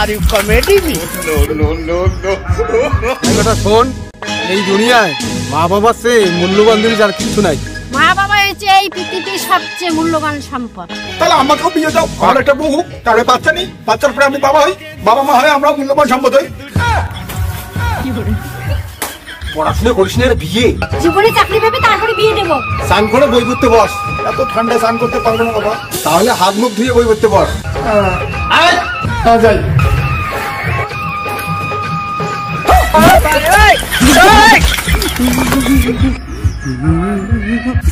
Are you comedy me? No. কথা শোন, এই দুনিয়ায় মা বাবার চেয়ে মূল্যবান জিনিস আর কিছু নাই। মা বাবা হচ্ছে এই পৃথিবীর সবচেয়ে মূল্যবান সম্পদ। তাহলে আমাকেও বিয়ে দাও, আমার একটা বউ, তাহলে বাচ্চা নেই, বাচ্চার পরে আমি বাবা হই, বাবা মা হয়, আমরা মূল্যবান সম্পদ হই। পড়াশোনা করিস না, বিয়ে জীবনে চাকরি পাবি তারপরে বিয়ে দেব। স্নান করে বই পড়তে বস। এত ঠান্ডায় স্নান করতে পারবো না বাবা, তাহলে হাত মুখ ধুয়ে বই পড়তে বস। যাই।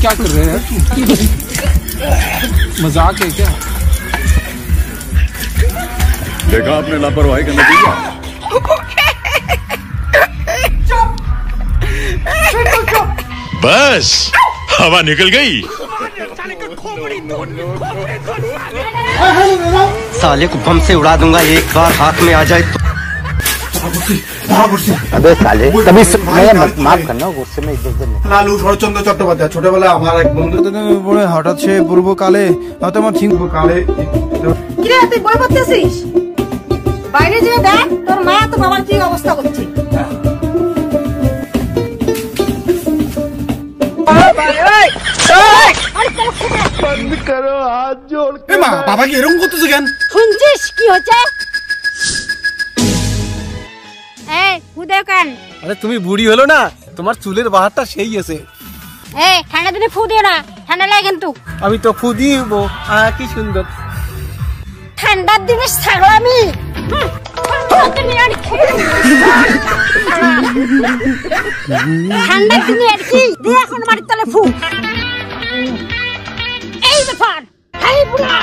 क्या कर रहे हैं? मजाक है क्या? देखा आपने लापरवाही का नतीजा। बस हवा निकल गई। साले को बम से उड़ा दूंगा एक बार हाथ में आ जाए तो। अबे साले कभी माफ करना, गुस्से में इधर লালু শরৎচন্দ্র চট্টোপাধ্যায় ছোটবেলায় আমার এক বন্ধু পড়ে হঠাৎ সে পূর্বকালে হয়তো আমার কালে। কি রে তুই বই পড়তেছিস? বাইরে যেয়ে দেখ তোর মা তো বাবার কি অবস্থা করছে। बंद करो हाथ जोड़। মা বাবা কি এরকম করতেছে কেন? শুনছিস কি হচ্ছে? এই হুদে কেন? আরে তুমি বুড়ি হলো না, তোমার চুলের বাহারটা সেই আছে। এই ঠান্ডা দিনে ফু দিও না, ঠান্ডা লাগে কিন্তু। আমি তো ফু দিব, কি সুন্দর। ঠান্ডার দিনে ছাগল আমি। ঠান্ডার দিনে আর কি দিয়ে এখন বাড়ির তলে ফু। এই ব্যাপার, হাই বুড়া।